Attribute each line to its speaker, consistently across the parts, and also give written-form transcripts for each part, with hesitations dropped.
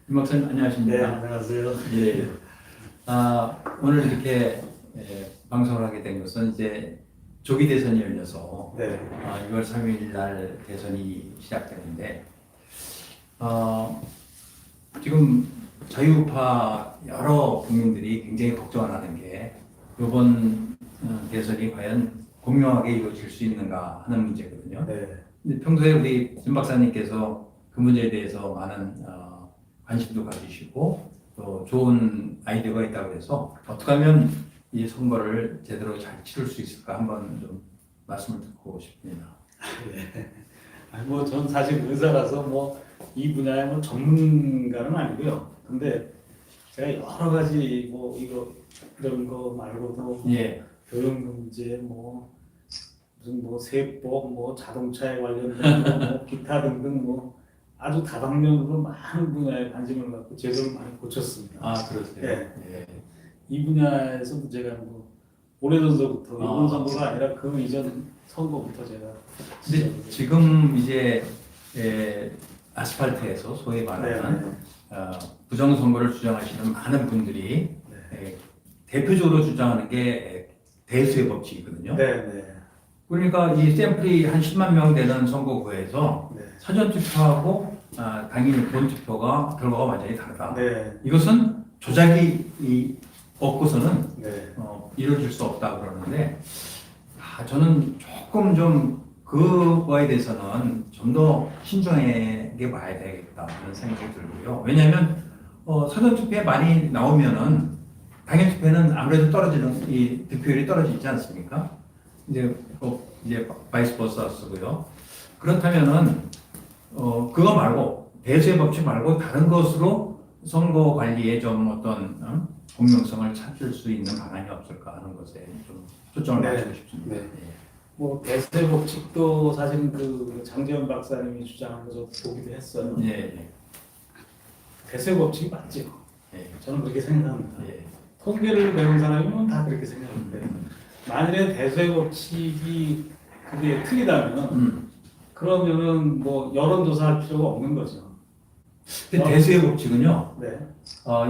Speaker 1: 김 박사님
Speaker 2: 네,
Speaker 1: 안녕하십니까?
Speaker 2: 안녕하세요.
Speaker 1: 예. 오늘 이렇게 방송을 하게 된 것은 이제 조기 대선이 열려서
Speaker 2: 네,
Speaker 1: 6월 3일 날 대선이 시작되는데 지금 자유우파 여러 국민들이 굉장히 걱정을 하는 게 이번 대선이 과연 공정하게 이루어질 수 있는가 하는 문제거든요.
Speaker 2: 네,
Speaker 1: 근데 평소에 우리 김 박사님께서 그 문제에 대해서 많은 관심도 가지시고 또 좋은 아이디어가 있다고 해서 어떻게 하면 이 선거를 제대로 잘 치를 수 있을까 한번 좀 말씀을 듣고 싶습니다.
Speaker 2: 네. 전 사실 의사라서 이 분야의 전문가는 아니고요. 근데 제가 여러 가지 이런 거 말고도
Speaker 1: 예.
Speaker 2: 교육 문제, 무슨 세법, 자동차에 관련된 거, 기타 등등 아주 다방면으로 많은 분야에 관심을 갖고 제도를 많이 고쳤습니다.
Speaker 1: 아, 그러세요?
Speaker 2: 네.
Speaker 1: 예.
Speaker 2: 이 분야에서 제가 오래전서부터 이번
Speaker 1: 아.
Speaker 2: 선거가 아니라 그 이전 선거부터 제가
Speaker 1: 근데 지금 이제 아스팔트에서 소위 말하는 부정선거를 주장하시는 많은 분들이 대표적으로 주장하는 게 대수의 법칙이거든요.
Speaker 2: 네, 네,
Speaker 1: 그러니까 이 샘플이 한 10만 명 되는 선거구에서
Speaker 2: 네,
Speaker 1: 사전투표하고 당연히 본투표가 결과가 완전히 다르다.
Speaker 2: 네,
Speaker 1: 이것은 조작이 없고서는
Speaker 2: 네,
Speaker 1: 이루어질 수 없다 그러는데 저는 조금 좀 그거에 대해서는 좀 더 신중하게 봐야 되겠다 하는 생각이 들고요. 왜냐하면 사전투표에 많이 나오면은 당일투표는 아무래도 떨어지는 이 득표율이 떨어지지 않습니까? 이제 바이스 버사스고요. 그렇다면은 그거 말고 대수의 법칙 말고 다른 것으로 선거 관리에 좀 어떤 공정성을 찾을 수 있는 방안이 없을까 하는 것에 좀 초점을
Speaker 2: 네.
Speaker 1: 맞추고 싶습니다.
Speaker 2: 네.
Speaker 1: 예.
Speaker 2: 대세 법칙도 사실 그 장재현 박사님이 주장한 거 저 보기도 했어요.
Speaker 1: 예, 예,
Speaker 2: 대세 법칙이 맞죠.
Speaker 1: 예,
Speaker 2: 저는 그렇게 생각합니다.
Speaker 1: 예.
Speaker 2: 통계를 배운 사람이면 다 그렇게 생각하는데 만일에 대세 법칙이 그게 틀리다면 그러면은 여론조사할 필요가 없는 거죠.
Speaker 1: 근데 대수의 법칙은요,
Speaker 2: 네,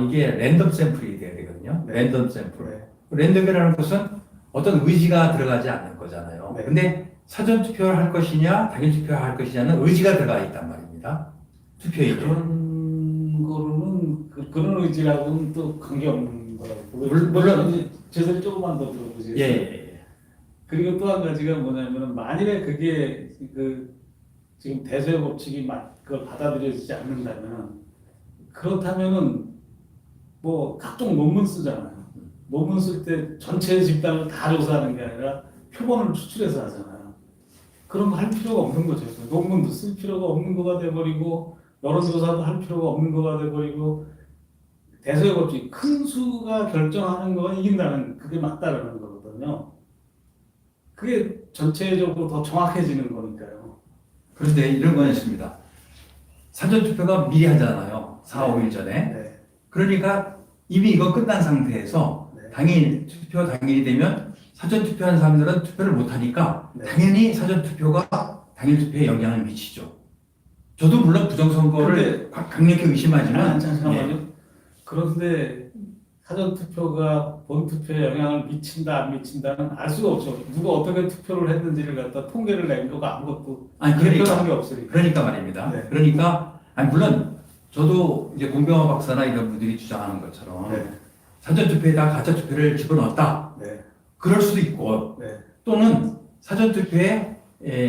Speaker 1: 이게 랜덤 샘플이 돼야 되거든요.
Speaker 2: 네.
Speaker 1: 랜덤 샘플.
Speaker 2: 네,
Speaker 1: 랜덤이라는 것은 어떤 의지가 들어가지 않는 거잖아요.
Speaker 2: 네.
Speaker 1: 근데 사전 투표를 할 것이냐, 당일 투표를 할 것이냐는 의지가 들어가 있단 말입니다. 투표에.
Speaker 2: 그런 거로는 그런 의지라고는 또 관계없는 거라고.
Speaker 1: 물론
Speaker 2: 이제 제대로 조금만 더 들어보세요.
Speaker 1: 예, 예,
Speaker 2: 그리고 또 한 가지가 뭐냐면 만일에 그게 지금 대세 법칙이 그걸 받아들여지지 않는다면 그렇다면은 각종 논문 쓰잖아요. 논문 쓸 때 전체 집단을 다 조사하는 게 아니라 표본을 추출해서 하잖아요. 그런 거 할 필요가 없는 거죠. 논문도 쓸 필요가 없는 거가 돼버리고 여론조사도 할 필요가 없는 거가 돼버리고 대세 법칙 큰 수가 결정하는 거가 이긴다는 그게 맞다라는 거거든요. 그게 전체적으로 더 정확해지는 거니까요.
Speaker 1: 그런데 이런 건 있습니다. 사전 투표가 미리 하잖아요. 4, 5일 전에.
Speaker 2: 네.
Speaker 1: 그러니까 이미 이거 끝난 상태에서
Speaker 2: 네.
Speaker 1: 당일 투표 당일이 되면 사전 투표한 사람들은 투표를 못 하니까
Speaker 2: 네.
Speaker 1: 당연히 사전 투표가 당일 투표에 영향을 미치죠. 저도 물론 부정선거를 강력히 의심하지만
Speaker 2: 잠깐만요. 그런데 사전 투표가 본 투표에 영향을 미친다 안 미친다는 알 수가 없죠. 누가 어떻게 투표를 했는지를 갖다 통계를 낸 거가 아무것도
Speaker 1: 그러니까
Speaker 2: 게 없으니까.
Speaker 1: 그러니까 말입니다.
Speaker 2: 네.
Speaker 1: 그러니까 물론 저도 이제 공병호 박사나 이런 분들이 주장하는 것처럼
Speaker 2: 네.
Speaker 1: 사전 투표에다 가짜 투표를 집어넣었다.
Speaker 2: 네.
Speaker 1: 그럴 수도 있고
Speaker 2: 네.
Speaker 1: 또는 사전 투표에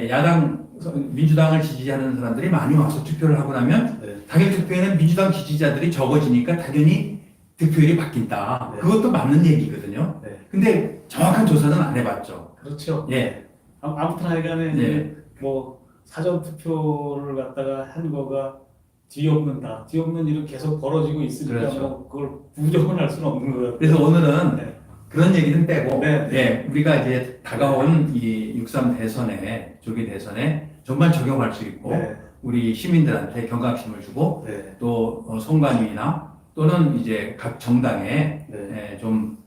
Speaker 1: 야당 민주당을 지지하는 사람들이 많이 와서 투표를 하고 나면
Speaker 2: 네.
Speaker 1: 당일 투표에는 민주당 지지자들이 적어지니까 당연히 득표율이 바뀐다.
Speaker 2: 네.
Speaker 1: 그것도 맞는 얘기거든요.
Speaker 2: 네.
Speaker 1: 근데 정확한 조사는 안 해봤죠.
Speaker 2: 그렇죠.
Speaker 1: 예.
Speaker 2: 아무튼 하여간에
Speaker 1: 네.
Speaker 2: 사전 투표를 갖다가 한 거가 뒤엎는다. 뒤엎는 일은 계속 벌어지고 있으니까
Speaker 1: 그렇죠.
Speaker 2: 그걸 부정을 할 수는 없는 것 같아요.
Speaker 1: 그래서 오늘은
Speaker 2: 네.
Speaker 1: 그런 얘기는 빼고,
Speaker 2: 네.
Speaker 1: 예, 우리가 이제 다가온 이 6.3 대선에, 조기 대선에 정말 적용할 수 있고,
Speaker 2: 네.
Speaker 1: 우리 시민들한테 경각심을 주고,
Speaker 2: 네.
Speaker 1: 또 선관위나 또는 이제 각 정당에
Speaker 2: 네.
Speaker 1: 좀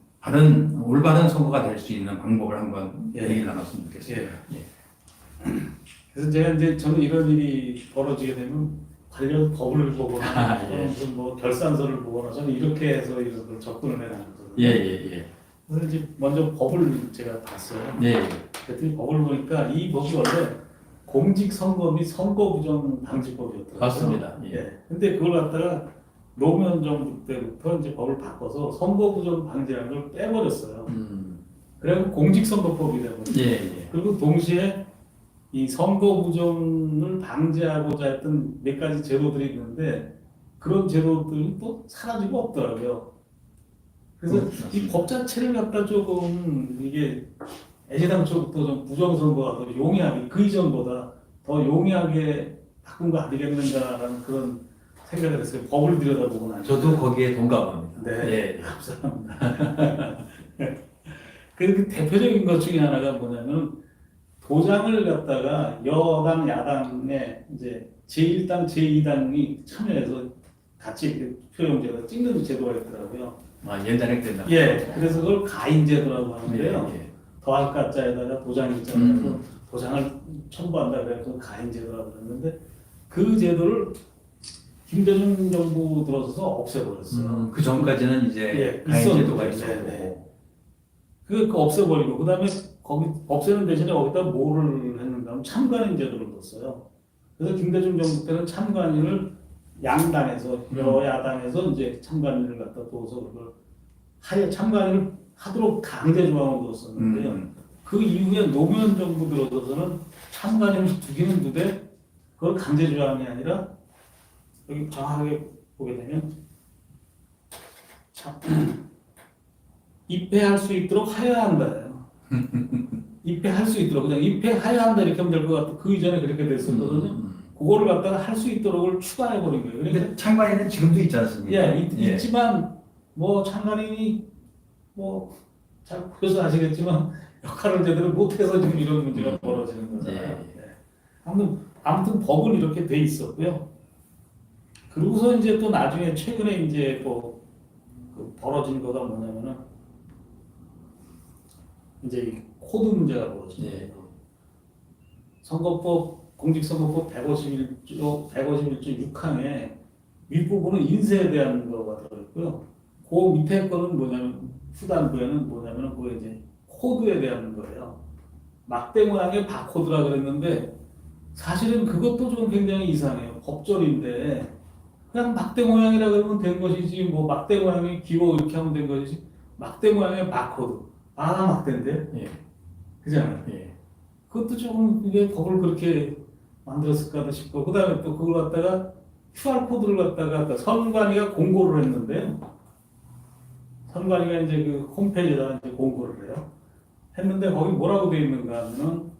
Speaker 1: 올바른 선거가 될 수 있는 방법을 한번
Speaker 2: 예.
Speaker 1: 얘기를 나눴으면 좋겠습니다. 예.
Speaker 2: 그래서 저는 이런 일이 벌어지게 되면 관련 법을 보거나
Speaker 1: 아, 예.
Speaker 2: 또는 무슨 뭐 결산서를 보거나 저는 이렇게 해서 이런 접근을 해나가거든요.
Speaker 1: 예, 예,
Speaker 2: 그래서 이제 먼저 법을 제가 봤어요.
Speaker 1: 예. 예.
Speaker 2: 그랬더니 법을 보니까 이 법이 원래 공직선거 및 선거부정방지법이었더라고요.
Speaker 1: 맞습니다. 예.
Speaker 2: 예. 근데 그걸 갖다가 노무현 정부 때부터 이제 법을 바꿔서 선거부정 방지라는 걸 빼버렸어요. 그래서 공직선거법이 되거든요.
Speaker 1: 예, 예.
Speaker 2: 그리고 동시에 이 선거부정을 방지하고자 했던 몇 가지 제도들이 있는데 그런 제도들이 또 사라지고 없더라고요. 그래서 이 법 자체를 갖다 조금 이게 애시당초부터 좀 부정선거가 더 용이하게 그 이전보다 더 용이하게 바꾼 거 아니겠는가라는 그런 생각을 했어요. 법을 들여다보고 나서.
Speaker 1: 저도 거기에 동감합니다.
Speaker 2: 네,
Speaker 1: 예.
Speaker 2: 감사합니다. 그 대표적인 것 중에 하나가 뭐냐면 도장을 갖다가 여당, 야당의 이제 제1당, 제2당이 참여해서 같이 이렇게 투표용지에다 찍는 제도가 있더라고요.
Speaker 1: 아, 옛날에 그랬나?
Speaker 2: 예, 그래서 그걸 가인제도라고 하는데요.
Speaker 1: 예, 예.
Speaker 2: 더할 가짜에다가 도장이 있잖아요. 그래서
Speaker 1: 음.
Speaker 2: 도장을 첨부한다 그래서 가인제도라고 그랬는데 그 제도를 김대중 정부 들어서서 없애버렸어요.
Speaker 1: 그 전까지는 이제
Speaker 2: 예,
Speaker 1: 가인제도가
Speaker 2: 있었는데,
Speaker 1: 있었고.
Speaker 2: 네, 그 없애버리고 그다음에 거기 없애는 대신에 거기다 뭐를 했는가 하면 참관인 제도를 넣었어요. 그래서 김대중 정부 때는 참관인을 양당에서 여야당에서 이제 참관인을 갖다 둬서 그걸 하여 참관인을 하도록 강제 조항을 넣었었는데요. 그 이후에 노무현 정부 들어서서는 참관인을 두기는 두되 그걸 강제 조항이 아니라 여기 정확하게 보게 되면 참 입회할 수 있도록 하여야 한다예요. 입회할 수 있도록 그냥 입회하여야 한다 이렇게 하면 될 것 같고 그 이전에 그렇게 됐었거든요. 그거를 갖다가 할 수 있도록을 추가해 버린 거예요. 그러니까
Speaker 1: 근데 참관인은 지금도 있지 않습니까?
Speaker 2: 예, 있지만 뭐 참관인이 뭐 잘 보셔서 아시겠지만 역할을 제대로 못해서 지금 이런 문제가 벌어지는 거잖아요.
Speaker 1: 예.
Speaker 2: 아무튼 법은 이렇게 돼 있었고요. 그러고서 이제 또 나중에 최근에 이제 그 벌어진 거가 뭐냐면은 이제 이 코드 문제가 벌어진 거예요.
Speaker 1: 예.
Speaker 2: 선거법 공직선거법 151조 6항에 윗부분은 인쇄에 대한 거가 들어있고요. 그 밑에 거는 뭐냐면 후단부에는 뭐냐면 그 이제 코드에 대한 거예요. 막대 모양의 바코드라 그랬는데 사실은 그것도 좀 굉장히 이상해요. 법절인데 그냥 막대 모양이라 그러면 된 것이지 뭐 막대 모양이 기호 이렇게 하면 된 것이지 막대 모양의 바코드 아 막대인데
Speaker 1: 예.
Speaker 2: 그잖아요.
Speaker 1: 예.
Speaker 2: 그것도 조금 이게 법을 그렇게 만들었을까 싶고 그다음에 또 그걸 갖다가 QR 코드를 갖다가 선관위가 공고를 했는데요. 선관위가 이제 그 홈페이지에다가 이제 공고를 해요. 했는데 거기 뭐라고 되어 있는가 하면은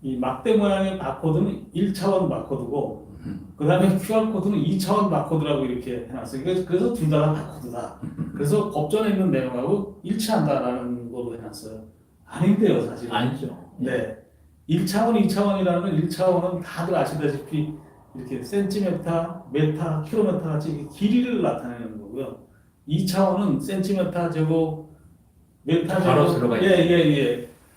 Speaker 2: 이 막대 모양의 바코드는 1차원 바코드고 그다음에 QR 코드는 2차원 바코드라고 이렇게 해놨어요. 그래서 둘 다 바코드다. 그래서 법전에 있는 내용하고 일치한다라는 거로 해놨어요. 아닌데요, 사실.
Speaker 1: 아니죠.
Speaker 2: 네. 1차원, 2차원이라는 건 1차원은 다들 아시다시피 이렇게 센티메타, 메타, 킬로미터 같이 길이를 나타내는 거고요. 2차원은 센티메타 제곱, 메타
Speaker 1: 바로
Speaker 2: 제곱,
Speaker 1: 들어가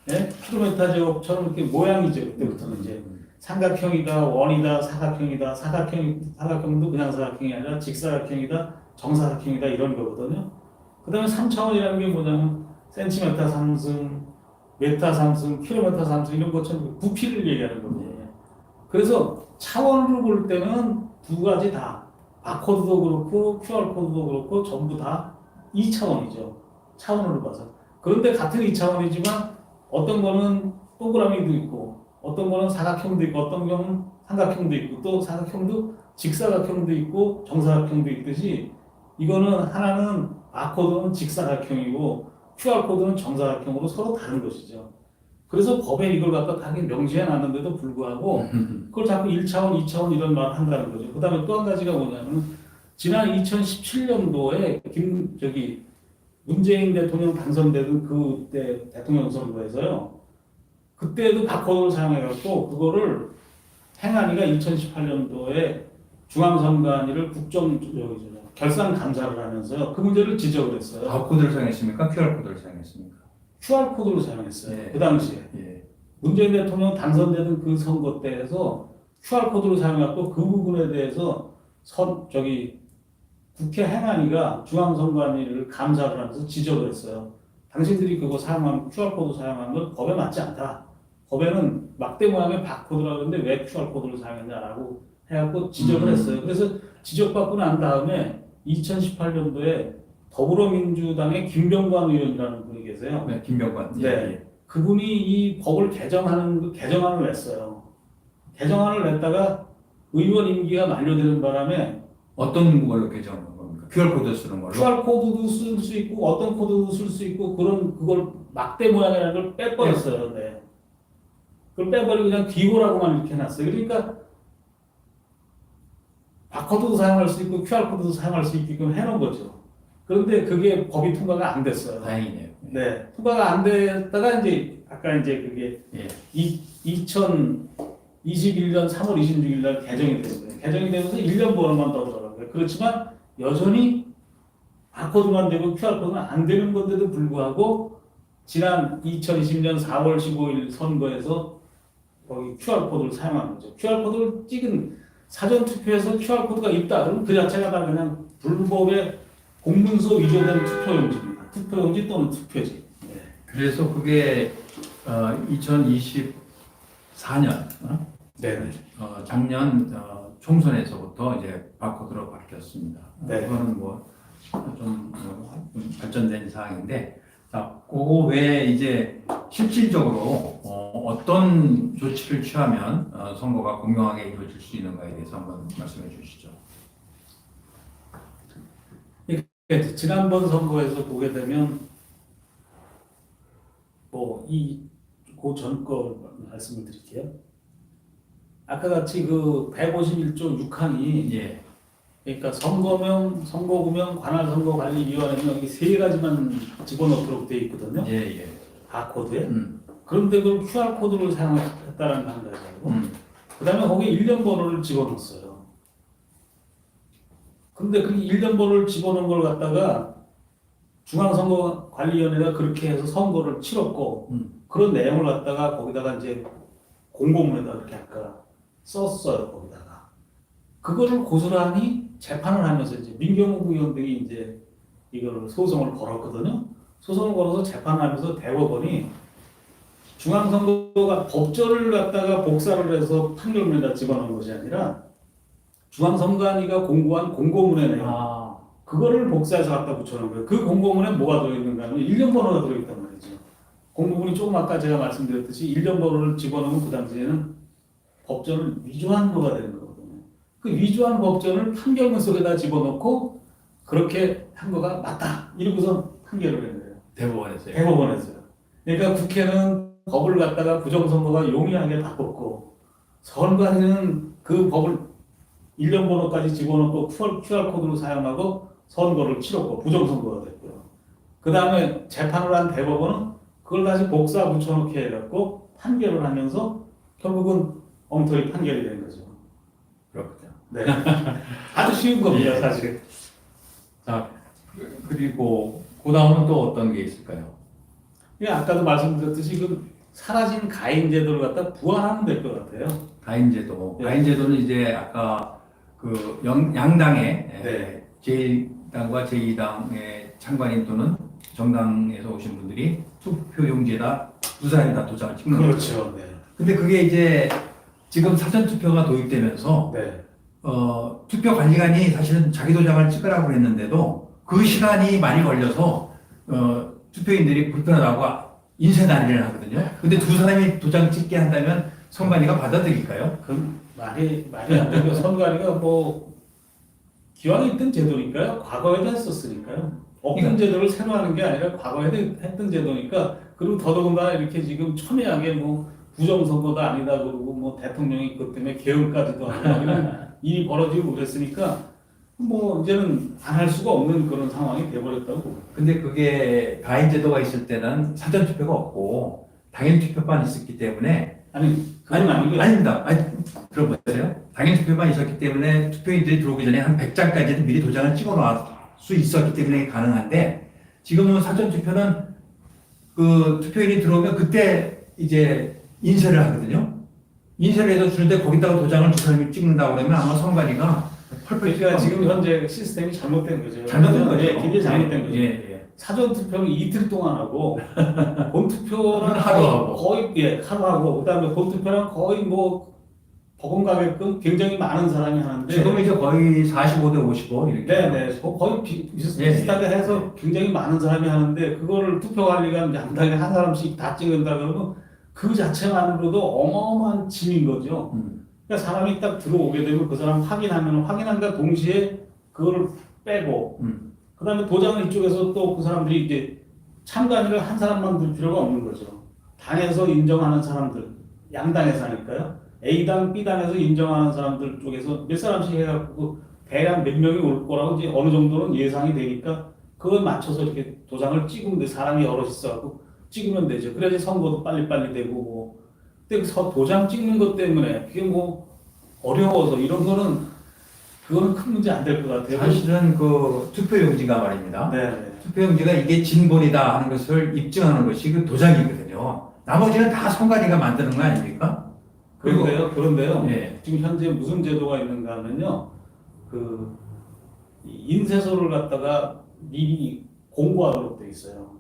Speaker 2: 예, 킬로미터 제곱처럼 이렇게 모양이죠. 그때부터는 이제 삼각형이다, 원이다, 사각형이다, 사각형도 그냥 사각형이 아니라 직사각형이다, 정사각형이다 이런 거거든요. 그다음에 3차원이라는 게 뭐냐면 센티메타 삼승, 메타 삼승, 킬로미터 삼승 이런 것처럼 부피를 얘기하는 거거든요. 그래서 차원으로 볼 때는 두 가지 다 바코드도 그렇고 QR코드도 그렇고 전부 다 2차원이죠. 차원으로 봐서. 그런데 같은 2차원이지만 어떤 거는 동그라미도 있고 어떤 거는 사각형도 있고 어떤 경우는 삼각형도 있고 또 사각형도 직사각형도 있고 정사각형도 있듯이 이거는 하나는 바코드는 직사각형이고 QR코드는 정사각형으로 서로 다른 것이죠. 그래서 법에 이걸 갖다 당연히 명시해 놨는데도 불구하고 그걸 자꾸 1차원, 2차원 이런 말을 한다는 거죠. 그 다음에 또 한 가지가 뭐냐면 지난 2017년도에 문재인 대통령 당선되던 그때 대통령 선거에서요. 그때도 바코드를 사용해갖고 그거를 행안위가 2018년도에 중앙선관위를 결산 감사를 하면서요. 그 문제를 지적을 했어요.
Speaker 1: 바코드를 사용했습니까? QR코드를 사용했습니까?
Speaker 2: QR코드를 사용했어요.
Speaker 1: 예.
Speaker 2: 그 당시에.
Speaker 1: 예.
Speaker 2: 문재인 대통령 당선되던 그 선거 때에서 QR코드를 사용했고 그 부분에 대해서 국회 행안위가 중앙선관위를 감사를 하면서 지적을 했어요. 당신들이 그거 사용하는 QR코드 사용하는 건 법에 맞지 않다. 법에는 막대 모양의 바코드라고 하는데 왜 QR코드를 사용했냐라고 해갖고 지적을 했어요. 그래서 지적받고 난 다음에 2018년도에 더불어민주당의 김병관 의원이라는 분이 계세요.
Speaker 1: 네, 김병관.
Speaker 2: 네.
Speaker 1: 예.
Speaker 2: 그분이 이 법을 개정안을 냈어요. 개정안을 냈다가 의원 임기가 만료되는 바람에
Speaker 1: 어떤 걸로 개정한 겁니까? QR코드 쓰는 걸로?
Speaker 2: QR코드도 쓸 수 있고 어떤 코드도 쓸 수 있고 그걸 막대 모양이라는 걸 빼버렸어요. 네. 그걸 빼버리고 그냥 기호라고만 이렇게 해놨어요. 그러니까 바코드도 사용할 수 있고 QR코드도 사용할 수 있게끔 해놓은 거죠. 그런데 그게 법이 통과가 안 됐어요.
Speaker 1: 다행이네요.
Speaker 2: 네. 통과가 안 됐다가 이제 아까 이제 그게
Speaker 1: 예.
Speaker 2: 2021년 3월 26일 날 개정이 된 거예요. 개정이 되면서 1년 번호만 떠들어가고요. 그렇지만 여전히 바코드만 되고 QR코드는 안 되는 건데도 불구하고 지난 2020년 4월 15일 선거에서 거기 QR코드를 사용한 거죠. QR코드를 찍은 사전 투표에서 QR코드가 있다. 그러면 그 자체가 다 그냥 불법의 공문서 위조된 투표용지입니다. 투표용지 또는 투표지. 네.
Speaker 1: 그래서 그게 2024년
Speaker 2: 네.
Speaker 1: 작년 총선에서부터 이제 바코드로 바뀌었습니다.
Speaker 2: 네.
Speaker 1: 그거는 좀 발전된 사항인데, 자, 그거 외에 이제 실질적으로 어떤 조치를 취하면 선거가 공정하게 이루어질 수 있는가에 대해서 한번 말씀해 주시죠.
Speaker 2: 지난번 선거에서 보게 되면 그 전 거 말씀을 드릴게요. 아까 같이 그 151조 6항이
Speaker 1: 예.
Speaker 2: 그러니까 선거명, 선거구명, 관할선거관리위원회는 여기 세 가지만 집어넣도록 되어 있거든요.
Speaker 1: 예, 예.
Speaker 2: 바코드에. 그런데 그걸 QR코드를 사용했다는 거 한 가지고 그 다음에 거기에 일련 번호를 집어넣었어요. 근데 그 일련 번호를 집어넣은 걸 갖다가 중앙선거관리위원회가 그렇게 해서 선거를 치렀고 그런 내용을 갖다가 거기다가 이제 공고문에다 이렇게 아까 썼어요. 거기다가 그거를 고스란히 재판을 하면서 이제 민경욱 의원 등이 이제 이걸 소송을 걸었거든요. 소송을 걸어서 재판하면서 대법원이 중앙선거가 법조를 갖다가 복사를 해서 판결문에다 집어넣은 것이 아니라 중앙선관위가 공고한 공고문에 내용 그거를 복사해서 갖다 붙여놓은 거예요. 그 공고문에 뭐가 들어있는가 하면 일련 번호가 들어있단 말이죠. 공고문이 조금 아까 제가 말씀드렸듯이 일련 번호를 집어넣으면 그 당시에는 법전을 위조한 거가 되는 거거든요. 그 위조한 법전을 판결문 속에다 집어넣고 그렇게 한 거가 맞다. 이러고서 판결을 낸 거예요.
Speaker 1: 대법원에서요.
Speaker 2: 대법원에서요. 그러니까 국회는 법을 갖다가 부정선거가 용이하게 바꿨고 선관위는 그 법을 일련 번호까지 집어넣고 QR코드로 사용하고 선거를 치렀고 부정선거가 됐고요. 그 다음에 재판을 한 대법원은 그걸 다시 복사 붙여넣게 해갖고 판결을 하면서 결국은 엉터리 판결이 된 거죠.
Speaker 1: 그렇군요.
Speaker 2: 네. 아주 쉬운 겁니다,
Speaker 1: 예.
Speaker 2: 사실.
Speaker 1: 자, 그리고 그 다음은 또 어떤 게 있을까요?
Speaker 2: 예, 아까도 말씀드렸듯이 그 사라진 가인 제도를 갖다 부활하면 될 것 같아요.
Speaker 1: 가인제도.
Speaker 2: 네.
Speaker 1: 가인제도는 이제 아까 그 양당의
Speaker 2: 네.
Speaker 1: 제1당과 제2당의 창관인 또는 정당에서 오신 분들이 투표용지에다 두 사람이 다 도장을 찍는 거죠.
Speaker 2: 그렇죠. 네.
Speaker 1: 근데 그게 이제 지금 사전투표가 도입되면서
Speaker 2: 네.
Speaker 1: 투표관리관이 사실은 자기 도장을 찍으라고 했는데도 그 시간이 많이 걸려서 투표인들이 불편하다고 인쇄난리를 하거든요. 근데 두 사람이 도장 찍게 한다면 선관위가 받아들일까요?
Speaker 2: 그 말이 안 되고 선관위가 기왕에 있던 제도니까요. 과거에도 했었으니까요. 없던 제도를 새로 하는 게 아니라 과거에도 했던 제도니까 그리고 더더군다나 이렇게 지금 첨예하게 부정선거도 아니다 그러고 대통령이 그것 때문에 개헌까지도 하고 이런 일이 벌어지고 그랬으니까 이제는 안 할 수가 없는 그런 상황이 돼버렸다고 봅니다.
Speaker 1: 근데 그게 가인제도가 있을 때는 사전투표가 없고 당일투표만 있었기 때문에
Speaker 2: 그건 아니고요.
Speaker 1: 아닙니다. 들어보세요. 당일투표만 있었기 때문에 투표인들이 들어오기 전에 한 100장까지는 미리 도장을 찍어놓을 수 있었기 때문에 가능한데 지금은 사전투표는 그 투표인이 들어오면 그때 이제 인쇄를 하거든요. 인쇄를 해서 주는데 거기다가 도장을 두 사람이 찍는다고 그러면 아마 선관위가 펄펄
Speaker 2: 그러니까
Speaker 1: 뛸
Speaker 2: 지금
Speaker 1: 겁니다.
Speaker 2: 현재 시스템이 잘못된 거죠.
Speaker 1: 잘못된 거죠.
Speaker 2: 예, 굉장히 잘못된 거죠.
Speaker 1: 예, 예.
Speaker 2: 사전 투표는 이틀 동안 하고 본 투표는
Speaker 1: 하루 하고.
Speaker 2: 거의 하루 하고 그다음에 본 투표는 거의 뭐 버금가게끔 굉장히 많은 사람이 하는데
Speaker 1: 지금 이제 거의 45대 55 이렇게.
Speaker 2: 네네 거의 비슷하게 해서 굉장히 많은 사람이 하는데 그거를 투표 관리가 양당에 한 사람씩 다 찍는다 그러면 그 자체만으로도 어마어마한 짐인 거죠. 그러니까 사람이 딱 들어오게 되면 그 사람 확인함과 동시에 그거를 빼고 그다음에 도장을 이쪽에서 또 그 사람들이 이제 참관인을 한 사람만 둘 필요가 없는 거죠. 당에서 인정하는 사람들 양당에서 하니까요. A당, B당에서 인정하는 사람들 쪽에서 몇 사람씩 해갖고 대략 몇 명이 올 거라고 이제 어느 정도는 예상이 되니까 그걸 맞춰서 이렇게 도장을 찍으면 돼. 사람이 여럿 있어갖고 찍으면 되죠. 그래야지 선거도 빨리빨리 되고 뭐. 근데 그 도장 찍는 것 때문에 그게 뭐 어려워서 이런 거는 그거는 큰 문제 안 될 것 같아요.
Speaker 1: 사실은 그 투표용지가 말입니다.
Speaker 2: 네.
Speaker 1: 투표용지가 이게 진본이다 하는 것을 입증하는 것이 그 도장이거든요. 나머지는 다 선관위가 만드는 거 아닙니까?
Speaker 2: 그런데요.
Speaker 1: 예.
Speaker 2: 지금 현재 무슨 제도가 있는가 하면요. 그 인쇄소를 갖다가 미리 공고하도록 돼 있어요.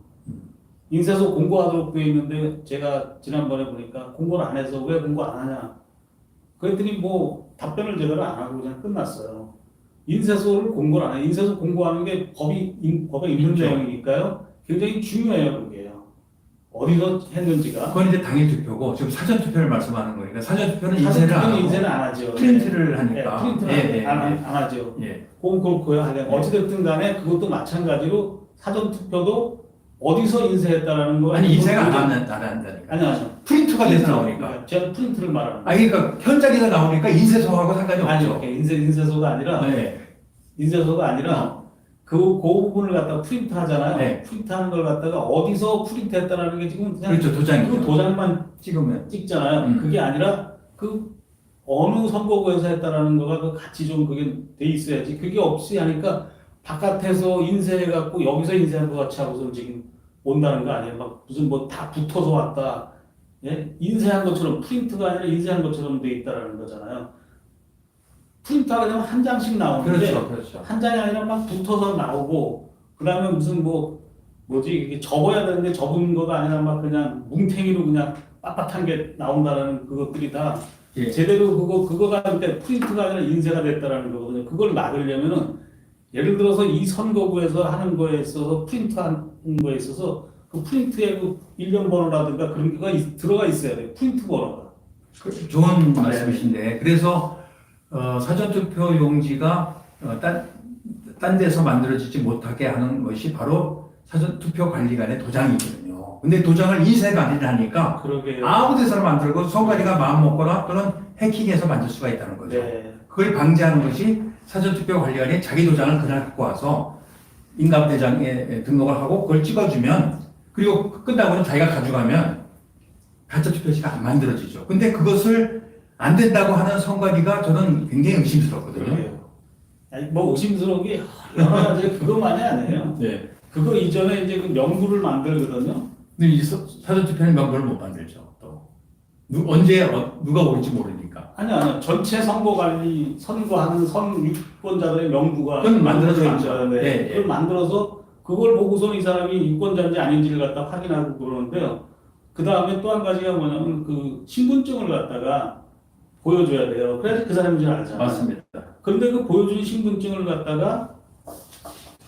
Speaker 2: 인쇄소 공고하도록 돼 있는데 제가 지난번에 보니까 공고를 안 해서 왜 공고 안 하냐. 그랬더니 뭐 답변을 제대로 안 하고 그냥 끝났어요. 인쇄소를 공고를 안 해. 인쇄소 공고하는 게 법에 있는
Speaker 1: 있죠.
Speaker 2: 내용이니까요. 굉장히 중요해요, 그게요. 어디서 했는지가.
Speaker 1: 그건 이제 당일 투표고 지금 사전 투표를 말씀하는 거니까 사전 투표는
Speaker 2: 사전
Speaker 1: 인쇄를 안
Speaker 2: 투표는
Speaker 1: 하고
Speaker 2: 인쇄는 안 하죠.
Speaker 1: 프린트를 하니까.
Speaker 2: 프린트는 안 하죠.
Speaker 1: 예.
Speaker 2: 그건 그렇고요. 어찌됐든 간에 그것도 마찬가지로 사전 투표도 어디서 인쇄했다라는 거.
Speaker 1: 아니 인쇄가 안 한다니까.
Speaker 2: 아니요.
Speaker 1: 프린트가 돼서 나오니까.
Speaker 2: 제가 프린트를 말하는 거예요.
Speaker 1: 아니 그러니까 현장에서 나오니까 인쇄소하고 상관이
Speaker 2: 아니요.
Speaker 1: 없죠.
Speaker 2: 인쇄소가 아니라
Speaker 1: 네.
Speaker 2: 인쇄소가 아니라 그 부분을 갖다가 프린트 하잖아요.
Speaker 1: 네.
Speaker 2: 프린트하는 걸 갖다가 어디서 프린트했다라는 게 지금 그냥
Speaker 1: 그렇죠. 도장이죠.
Speaker 2: 그 도장만
Speaker 1: 찍으면.
Speaker 2: 찍잖아요. 그게 아니라 그 어느 선거구에서 했다라는 거가 그 같이 좀 그게 돼 있어야지. 그게 없이 하니까 바깥에서 인쇄해갖고 여기서 인쇄한 것 같이 하고서 지금 온다는 거 아니에요. 막 무슨 뭐 다 붙어서 왔다. 예? 인쇄한 것처럼 프린트가 아니라 인쇄한 것처럼 돼 있다라는 거잖아요. 프린트하게 되면 한 장씩 나오는데
Speaker 1: 그렇죠.
Speaker 2: 한 장이 아니라 막 붙어서 나오고 그다음에 무슨 뭐지 이게 접어야 되는데 접은 거가 아니라 막 그냥 뭉탱이로 그냥 빳빳한 게 나온다라는 그것들이 다
Speaker 1: 예.
Speaker 2: 제대로 그거가 그러니까 프린트가 아니라 인쇄가 됐다라는 거거든요. 그걸 막으려면은 예를 들어서 이 선거구에서 하는 거에 있어서 프린트하는 거에 있어서 그 프린트에 그 일련 번호라든가 그런 거가 들어가 있어야 돼요. 프린트 번호가.
Speaker 1: 좋은 말씀이신데 그래서 사전 투표 용지가 딴 데서 만들어지지 못하게 하는 것이 바로 사전 투표 관리관의 도장이거든요. 근데 도장을 인쇄관리를 하니까
Speaker 2: 그러게요.
Speaker 1: 아무 데서나 만들고 선관위가 마음 먹거나 또는 해킹해서 만들 수가 있다는 거죠.
Speaker 2: 네.
Speaker 1: 그걸 방지하는 것이 사전투표관리관이 자기 도장을 그날 갖고 와서 인감대장에 등록을 하고 그걸 찍어주면 그리고 끝나고는 자기가 가져가면 가짜투표지가 안 만들어지죠. 근데 그것을 안 된다고 하는 선관위가 저는 굉장히 의심스럽거든요.
Speaker 2: 그러게요. 아니, 뭐 의심스러운 게 여러 가지 그것만이 아니에요.
Speaker 1: 네.
Speaker 2: 그거 이전에 이제 그 명부를 만들거든요.
Speaker 1: 근데 이 사전투표는 명부를 못 만들죠. 또 언제 누가 올지 모르니까.
Speaker 2: 아니요. 전체 선거하는 유권자들의 명부가
Speaker 1: 그건 만들어져
Speaker 2: 만들어져
Speaker 1: 있죠.
Speaker 2: 네.
Speaker 1: 예, 예.
Speaker 2: 그걸 만들어서 그걸 보고서 이 사람이 유권자인지 아닌지를 갖다 확인하고 그러는데요. 그 다음에 또 한 가지가 뭐냐면 그 신분증을 갖다가 보여줘야 돼요. 그래야지 그 사람인지 알잖아요.
Speaker 1: 맞습니다.
Speaker 2: 그런데 그 보여준 신분증을 갖다가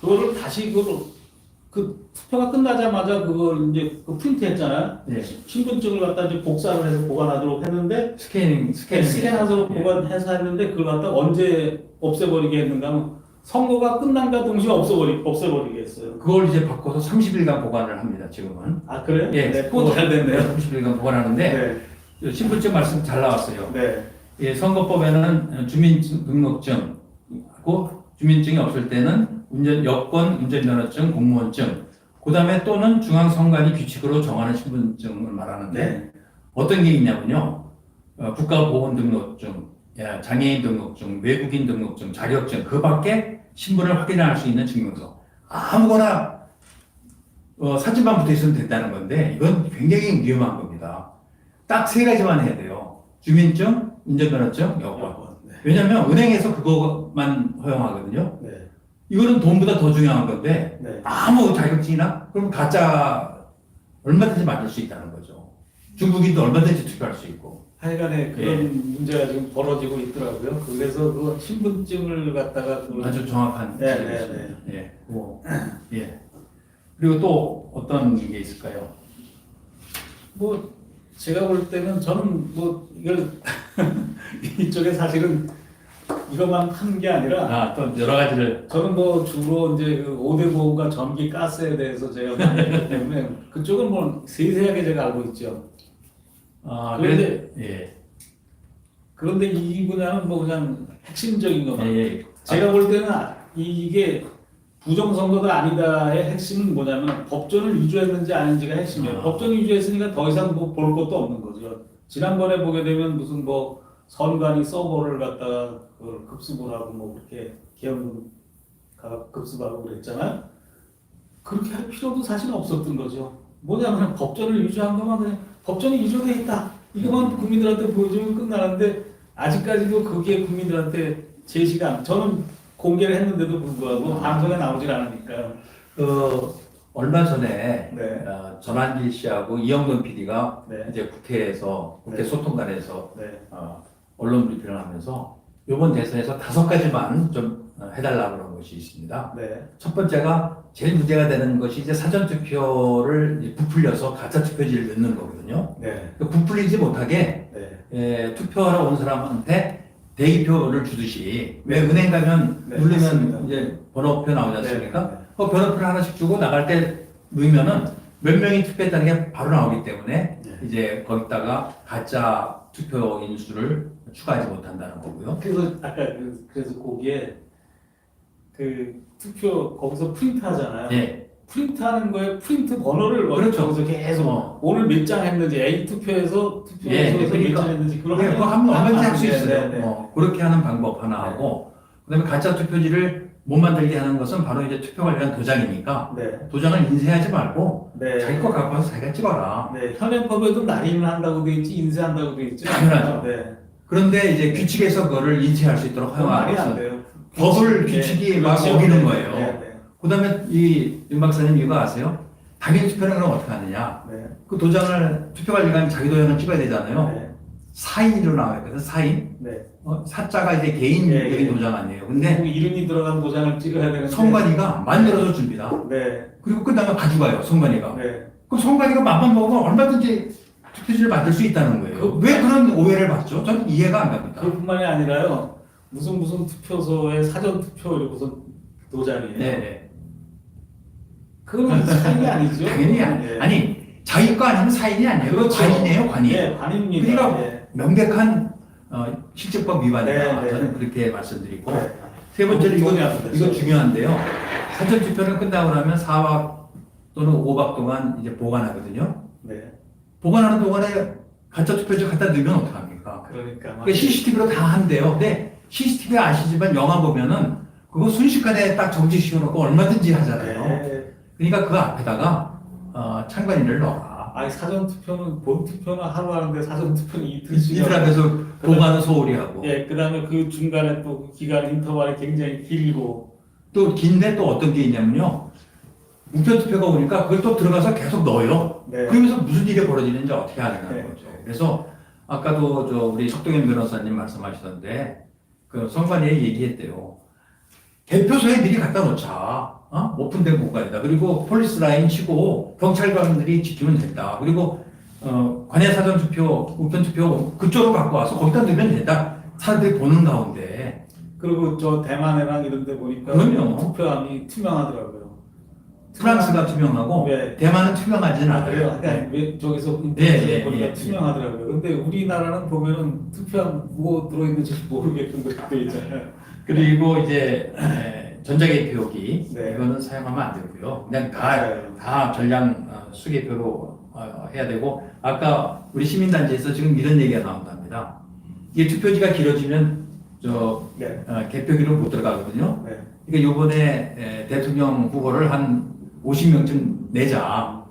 Speaker 2: 그거를 다시 그 투표가 끝나자마자 그걸 이제 그 프린트했잖아요.
Speaker 1: 네.
Speaker 2: 신분증을 갖다 이제 복사를 해서 보관하도록 했는데 스캔해서
Speaker 1: 예.
Speaker 2: 보관해서 했는데 그걸 갖다 언제 없애버리게 했는가 하면 선거가 끝난과 동시에 없애버리게 했어요.
Speaker 1: 그걸 이제 바꿔서 30일간 보관을 합니다. 지금은.
Speaker 2: 아 그래요?
Speaker 1: 예,
Speaker 2: 네, 그거 잘 됐네요.
Speaker 1: 30일간 보관하는데
Speaker 2: 네.
Speaker 1: 신분증 말씀 잘 나왔어요.
Speaker 2: 네.
Speaker 1: 예, 선거법에는 주민등록증하고 주민증이 없을 때는 여권, 운전면허증, 공무원증, 그 다음에 또는 중앙선관위 규칙으로 정하는 신분증을 말하는데
Speaker 2: 네.
Speaker 1: 어떤 게 있냐면요. 국가보건등록증, 장애인 등록증, 외국인 등록증, 자격증, 그 밖에 신분을 확인할 수 있는 증명서. 아무거나 사진만 붙어 있으면 된다는 건데 이건 굉장히 위험한 겁니다. 딱 세 가지만 해야 돼요. 주민증, 운전면허증, 여권.
Speaker 2: 여권. 네.
Speaker 1: 왜냐면 은행에서 그것만 허용하거든요.
Speaker 2: 네.
Speaker 1: 이거는 돈보다 더 중요한 건데
Speaker 2: 네.
Speaker 1: 아무 자격증이나 그럼 가짜 얼마든지 만들 수 있다는 거죠. 중국인도 얼마든지 투표할 수 있고.
Speaker 2: 하여간에 그런
Speaker 1: 예.
Speaker 2: 문제가 지금 벌어지고 있더라고요. 그래서 그 신분증을 갖다가 그걸
Speaker 1: 아주 정확한
Speaker 2: 네,
Speaker 1: 지적이십니다. 예. 예. 그리고 또 어떤 게 있을까요?
Speaker 2: 뭐 제가 볼 때는 저는 뭐 이걸 이쪽에 사실은 이것만 한 게 아니라
Speaker 1: 또 여러 가지를
Speaker 2: 저는 뭐 주로 이제 그 5대 보험과 전기 가스에 대해서 제가 많이 했기 때문에 그쪽은 뭐 세세하게 제가 알고 있죠.
Speaker 1: 그런데 예.
Speaker 2: 그런데 이 분야는 뭐 그냥 핵심적인 것만.
Speaker 1: 예.
Speaker 2: 제가 볼 때는 이게 부정선거가 아니다의 핵심은 뭐냐면 법전을 위조했는지 아닌지가 핵심이에요. 법전을 위조했으니까 더 이상 뭐 볼 것도 없는 거죠. 지난번에 보게 되면 무슨 뭐 선관위 서버를 갖다가 그걸 급습을 하고 뭐 그렇게 계엄군 급습하고 그랬잖아요. 그렇게 할 필요도 사실 없었던 거죠. 뭐냐면 법전을 위조한 것만 그냥 법전이 위조돼 있다. 이것만 국민들한테 보여주면 끝나는데 아직까지도 그게 국민들한테 제시가 안. 저는 공개를 했는데도 불구하고 방송에 나오질 않으니까요.
Speaker 1: 얼마 전에
Speaker 2: 네.
Speaker 1: 전한길 씨하고 이영돈 PD가
Speaker 2: 네.
Speaker 1: 이제 국회에서 국회
Speaker 2: 네.
Speaker 1: 소통관에서
Speaker 2: 네.
Speaker 1: 언론 브리핑을 하면서 이번 대선에서 5가지만 좀 해달라고 그런 것이 있습니다.
Speaker 2: 네.
Speaker 1: 첫 번째가 제일 문제가 되는 것이 이제 사전 투표를 부풀려서 가짜 투표지를 넣는 거거든요.
Speaker 2: 네.
Speaker 1: 부풀리지 못하게
Speaker 2: 네.
Speaker 1: 투표하러 온 사람한테 대기표를 주듯이 왜 은행 가면
Speaker 2: 네,
Speaker 1: 누르면
Speaker 2: 맞습니다.
Speaker 1: 이제 번호표 나오지 않습니까?
Speaker 2: 네.
Speaker 1: 번호표를 하나씩 주고 나갈 때 누르면은 몇 명이 투표했다는 게 바로 나오기 때문에
Speaker 2: 네.
Speaker 1: 이제 거기다가 가짜 투표인 수를 추가하지 못한다는 거고요.
Speaker 2: 그래서 아까 그래서 거기에 그 투표 거기서 프린트 하잖아요.
Speaker 1: 네.
Speaker 2: 프린트하는 거에 프린트 번호를
Speaker 1: 그렇죠.
Speaker 2: 거기서 계속 오늘 몇 장 했는지 A 투표에서
Speaker 1: 예,
Speaker 2: 투표소에서
Speaker 1: 그러니까.
Speaker 2: 몇 장 했는지 그걸
Speaker 1: 그거 하면 얼마든지 할 수
Speaker 2: 네,
Speaker 1: 있어요.
Speaker 2: 네, 네.
Speaker 1: 그렇게 하는 방법 하나 하고 그다음에 가짜 투표지를 못 만들게 하는 것은 바로 이제 투표 관련 도장이니까
Speaker 2: 네.
Speaker 1: 도장을 인쇄하지 말고
Speaker 2: 네.
Speaker 1: 자기 거 갖고 와서 자기가 찍어라.
Speaker 2: 네. 현행법에도 날인을 한다고 돼 있지 인쇄한다고 돼 있죠.
Speaker 1: 당연하죠.
Speaker 2: 네.
Speaker 1: 그런데 이제 규칙에서 그거를 인쇄할 수 있도록
Speaker 2: 그건 말이
Speaker 1: 허용하는
Speaker 2: 안
Speaker 1: 것은
Speaker 2: 돼요.
Speaker 1: 법을
Speaker 2: 네.
Speaker 1: 규칙이 막
Speaker 2: 그렇죠.
Speaker 1: 어기는
Speaker 2: 네.
Speaker 1: 거예요.
Speaker 2: 네.
Speaker 1: 그다음에 윤 박사님 이거 아세요? 당일 투표는 그럼 어떻게 하느냐?
Speaker 2: 네.
Speaker 1: 그 도장을 투표관리관 자기 도장을 찍어야 되잖아요.
Speaker 2: 네.
Speaker 1: 사인으로 나와요. 그래서 사인.
Speaker 2: 네.
Speaker 1: 사자가 이제 개인적인
Speaker 2: 예, 예.
Speaker 1: 도장 아니에요. 근데
Speaker 2: 꼭 이름이 들어간 도장을 찍어야 되는데.
Speaker 1: 선관위가 만들어서 줍니다.
Speaker 2: 네.
Speaker 1: 그리고 끝나면 가져가요. 선관위가.
Speaker 2: 네.
Speaker 1: 그럼 선관위가 맘만 먹으면 얼마든지 투표지를 만들 수 있다는 거예요. 왜 그런 오해를 받죠? 저는 이해가 안 갑니다.
Speaker 2: 그뿐만이 아니라요. 무슨 투표소에 사전 투표 무슨 도장이에요.
Speaker 1: 네.
Speaker 2: 그건 사인이 아니죠.
Speaker 1: 당연히
Speaker 2: 네.
Speaker 1: 아니 자기 거 아니면 사인이 아니에요.
Speaker 2: 그렇죠.
Speaker 1: 관이네요, 관이.
Speaker 2: 네, 관입니다.
Speaker 1: 그러니까
Speaker 2: 네.
Speaker 1: 명백한 실제법 위반이다.
Speaker 2: 네, 네.
Speaker 1: 저는 그렇게 말씀드리고
Speaker 2: 네.
Speaker 1: 세 번째로
Speaker 2: 동의합니다.
Speaker 1: 이거 중요한데요. 사전 투표는 끝나고 나면 4박 또는 5박 동안 이제 보관하거든요.
Speaker 2: 네.
Speaker 1: 보관하는 동안에 가짜 투표지 갖다 넣으면 어떡합니까?
Speaker 2: 그러니까.
Speaker 1: CCTV로 다 한대요. 근데 CCTV 아시지만 영화 보면은 그거 순식간에 딱 정지 씌워놓고 얼마든지 하잖아요.
Speaker 2: 네.
Speaker 1: 그러니까 그 앞에다가 참관인을 넣어라.
Speaker 2: 아니 사전 투표는 본 투표는 하루 하는데 사전 투표는 이틀씩.
Speaker 1: 이들 앞에서 보관은 소홀히 하고
Speaker 2: 예, 그다음에 그 중간에 또 기간 인터벌이 굉장히 길고.
Speaker 1: 또 긴데 또 어떤 게 있냐면요. 우편 투표가 오니까 그걸 또 들어가서 계속 넣어요.
Speaker 2: 네.
Speaker 1: 그러면서 무슨 일이 벌어지는지 어떻게 하느냐는
Speaker 2: 네.
Speaker 1: 거죠. 그래서 아까도 우리 석동현 변호사님 말씀하시던데 그 선관위에 얘기했대요. 대표소에 미리 갖다 놓자. 오픈된 공간이다. 그리고 폴리스 라인 치고 경찰관들이 지키면 된다. 그리고 관내 사전 투표, 우편 투표 그쪽으로 갖고 와서 거기다 넣으면 된다. 사람들이 보는 가운데.
Speaker 2: 그리고 저 대만이랑 이런 데 보니까
Speaker 1: 그럼요.
Speaker 2: 투표함이 투명하더라고요.
Speaker 1: 프랑스가 투명하고
Speaker 2: 네.
Speaker 1: 대만은 투명하지는
Speaker 2: 아, 그래요?
Speaker 1: 않아요.
Speaker 2: 그러니까 왜 저기서
Speaker 1: 예,
Speaker 2: 인터넷에
Speaker 1: 예,
Speaker 2: 보니까
Speaker 1: 예,
Speaker 2: 투명하더라고요. 근데 우리나라는 보면은 투표함 뭐 들어있는지 모르겠던 그렇게 있잖아요.
Speaker 1: 그리고 이제 전자개표기
Speaker 2: 네.
Speaker 1: 이거는 사용하면 안 되고요. 그냥
Speaker 2: 맞아요.
Speaker 1: 다 전량 수개표로 해야 되고 아까 우리 시민단체에서 지금 이런 얘기가 나온답니다. 이게 투표지가 길어지면
Speaker 2: 네.
Speaker 1: 개표기로 못 들어가거든요.
Speaker 2: 네.
Speaker 1: 그러니까 이번에 대통령 후보를 한 50명쯤 내자.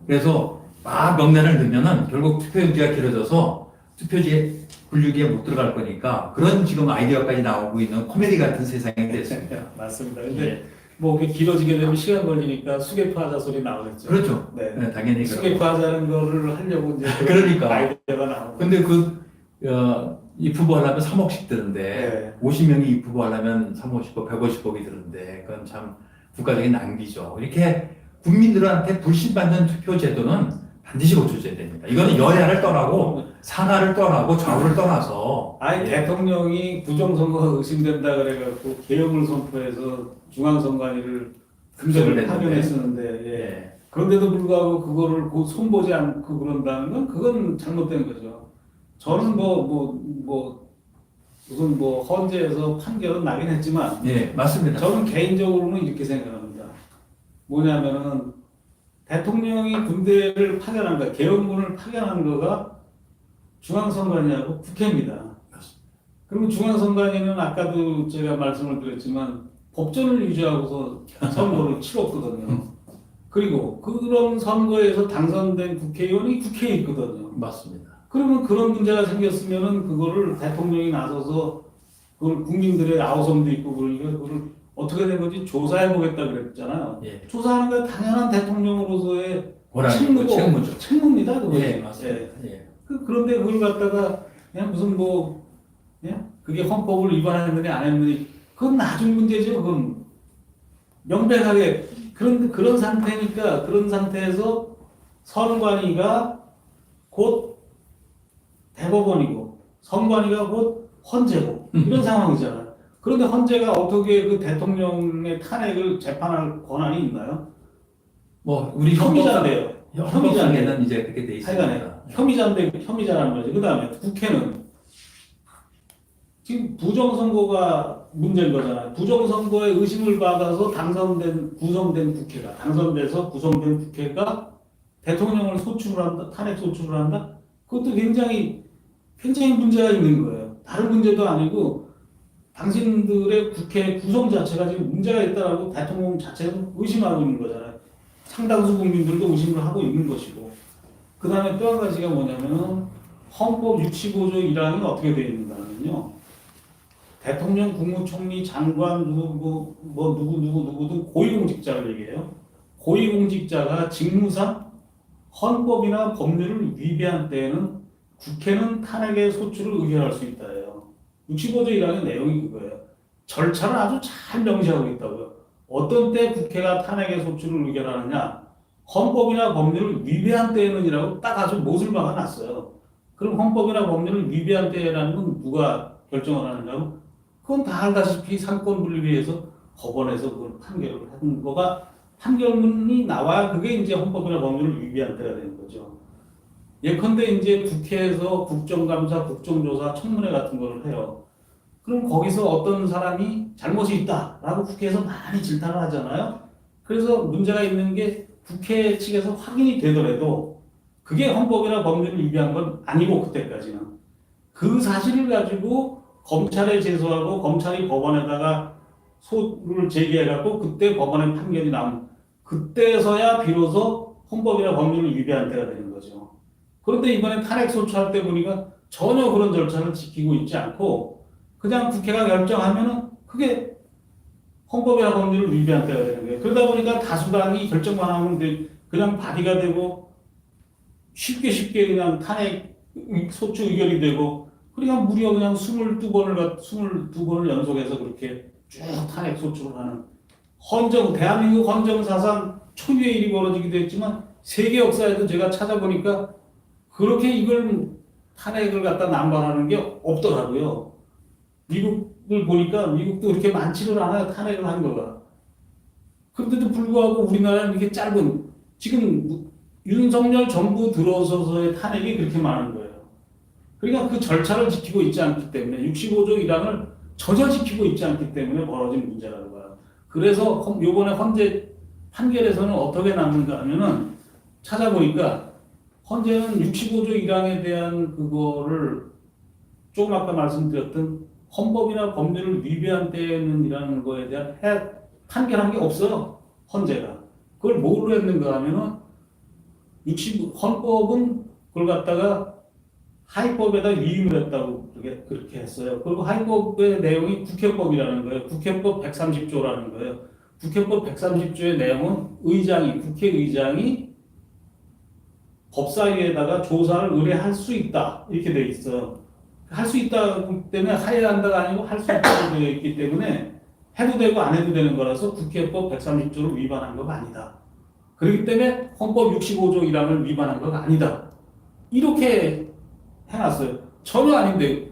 Speaker 1: 그래서 막 명단을 넣으면은 결국 투표용지가 길어져서 투표지에 분류기에 못 들어갈 거니까 그런 지금 아이디어까지 나오고 있는 코미디 같은 세상이 됐습니다.
Speaker 2: 맞습니다. 근데
Speaker 1: 예.
Speaker 2: 뭐 그게 길어지게 되면 시간 걸리니까 수개파하자 소리 나오겠죠.
Speaker 1: 그렇죠.
Speaker 2: 네.
Speaker 1: 네, 당연히 그렇고.
Speaker 2: 수개파하자는 거를 하려고 이제
Speaker 1: 그러니까.
Speaker 2: 아이디어가 나오고.
Speaker 1: 근데 입후보 하려면 3억씩 드는데
Speaker 2: 네.
Speaker 1: 50명이 입후보 하려면 350억, 150억이 드는데 그건 참 국가적인 낭비죠. 이렇게 국민들한테 불신받는 투표 제도는 반드시 고쳐져야 됩니다. 이거는 여야를 떠나고 상하를 떠나고 좌우를 떠나서
Speaker 2: 아예 대통령이 부정선거가 의심된다 그래갖고 개혁을 선포해서 중앙선관위를 금전을 파견했었는데
Speaker 1: 예.
Speaker 2: 그런데도 불구하고 그거를 손보지 않고 그런다는 건 그건 잘못된 거죠. 저는 무슨 헌재에서 판결은 나긴 했지만
Speaker 1: 예, 맞습니다.
Speaker 2: 저는 개인적으로는 이렇게 생각합니다. 뭐냐면은 대통령이 군대를 파견한 거, 계엄군을 파견한 거가 중앙선관위하고 국회입니다. 그리고 중앙선관위는 아까도 제가 말씀을 드렸지만 법전을 유지하고서 선거를 치렀거든요. 그리고 그런 선거에서 당선된 국회의원이 국회에 있거든요.
Speaker 1: 맞습니다.
Speaker 2: 그러면 그런 문제가 생겼으면은 그거를 대통령이 나서서 그걸 국민들의 아우성도 있고 그러니까 그걸 어떻게 된 건지 조사해 보겠다 그랬잖아요.
Speaker 1: 예.
Speaker 2: 조사하는 건 당연한 대통령으로서의
Speaker 1: 책무죠.
Speaker 2: 책무입니다. 그거.
Speaker 1: 예, 맞습니다. 예.
Speaker 2: 그런데 그걸 갖다가 그냥 무슨 그게 헌법을 위반했느냐 안 했느냐 그건 나중 문제죠. 그건 명백하게 그런 상태니까 그런 상태에서 선관위가 곧 대법원이고 선관위가 곧 헌재고 이런 상황이잖아요. 그런데 헌재가 어떻게 그 대통령의 탄핵을 재판할 권한이 있나요?
Speaker 1: 우리
Speaker 2: 혐의자인데요.
Speaker 1: 헌법상에는 이제 그렇게 돼 있습니다.
Speaker 2: 하여간에 혐의자라는 거죠. 그 다음에 국회는 지금 부정선거가 문제인 거잖아요. 부정선거에 의심을 받아서 구성된 국회가 대통령을 소출을 한다, 탄핵 소출을 한다? 그것도 굉장히 문제가 있는 거예요. 다른 문제도 아니고 당신들의 국회 구성 자체가 지금 문제가 있다라고 대통령 자체가 의심하고 있는 거잖아요. 상당수 국민들도 의심을 하고 있는 것이고. 그 다음에 또 한 가지가 뭐냐면은 헌법 65조 1항이 어떻게 되어 있는가면요. 대통령, 국무총리, 장관, 누구든 고위공직자를 얘기해요. 고위공직자가 직무상 헌법이나 법률을 위배한 때에는 국회는 탄핵의 소추를 의결할 수 있다예요. 65조 1항의 내용이 그거예요. 절차를 아주 잘 명시하고 있다고요. 어떤 때 국회가 탄핵의 소추를 의결하느냐? 헌법이나 법률을 위배한 때에는이라고 딱 아주 못을 박아놨어요. 그럼 헌법이나 법률을 위배한 때라는 건 누가 결정을 하느냐고? 그건 다 알다시피 상권 분립위에서 법원에서 그걸 판결을 한 거가 판결문이 나와야 그게 이제 헌법이나 법률을 위배한 때가 되는 거죠. 예컨대 이제 국회에서 국정감사, 국정조사, 청문회 같은 거를 해요. 그럼 거기서 어떤 사람이 잘못이 있다라고 국회에서 많이 질타를 하잖아요. 그래서 문제가 있는 게 국회 측에서 확인이 되더라도 그게 헌법이나 법률을 위배한 건 아니고 그때까지는 그 사실을 가지고 검찰에 제소하고 검찰이 법원에다가 소를 제기해갖고 그때 법원의 판결이 나오면 그때서야 비로소 헌법이나 법률을 위배한 때가 되는 거죠. 그런데 이번에 탄핵 소추할 때 보니까 전혀 그런 절차를 지키고 있지 않고 그냥 국회가 결정하면은 그게 헌법이나 법률을 위배한 때가 되는 거예요. 그러다 보니까 다수당이 결정만 하면 그냥 발의가 되고 쉽게 그냥 탄핵 소추 의결이 되고 그러니까 무려 그냥 22번을 연속해서 그렇게 쭉 탄핵 소추를 하는 대한민국 헌정 사상 초유의 일이 벌어지기도 했지만 세계 역사에도 제가 찾아보니까 그렇게 이걸 탄핵을 갖다 남발하는 게 없더라고요. 미국을 보니까 미국도 그렇게 많지는 않아요. 탄핵을 한 거가. 그런데도 불구하고 우리나라는 이렇게 짧은 지금 윤석열 정부 들어서서의 탄핵이 그렇게 많은 거예요. 그러니까 그 절차를 지키고 있지 않기 때문에 65조 1항을 전혀 지키고 있지 않기 때문에 벌어진 문제라고 봐요. 그래서 이번에 헌재 판결에서는 어떻게 나오는가 하면은 찾아보니까 헌재는 65조 1항에 대한 그거를 조금 아까 말씀드렸던 헌법이나 법률을 위배한 때는이라는 거에 대한 판결한 게 없어요. 헌재가. 그걸 뭘로 했는가 하면은 헌법은 그걸 갖다가 하위법에다 위임을 했다고 그렇게 했어요. 그리고 하위법의 내용이 국회법이라는 거예요. 국회법 130조라는 거예요. 국회법 130조의 내용은 국회의장이 법사위에다가 조사를 의뢰할 수 있다. 이렇게 돼 있어. 할 수 있다기 때문에 하여야 한다가 아니고 할 수 있다고 되어 있기 때문에 해도 되고 안 해도 되는 거라서 국회법 130조를 위반한 건 아니다. 그렇기 때문에 헌법 65조 1항을 위반한 건 아니다. 이렇게 해놨어요. 전혀 아닌데.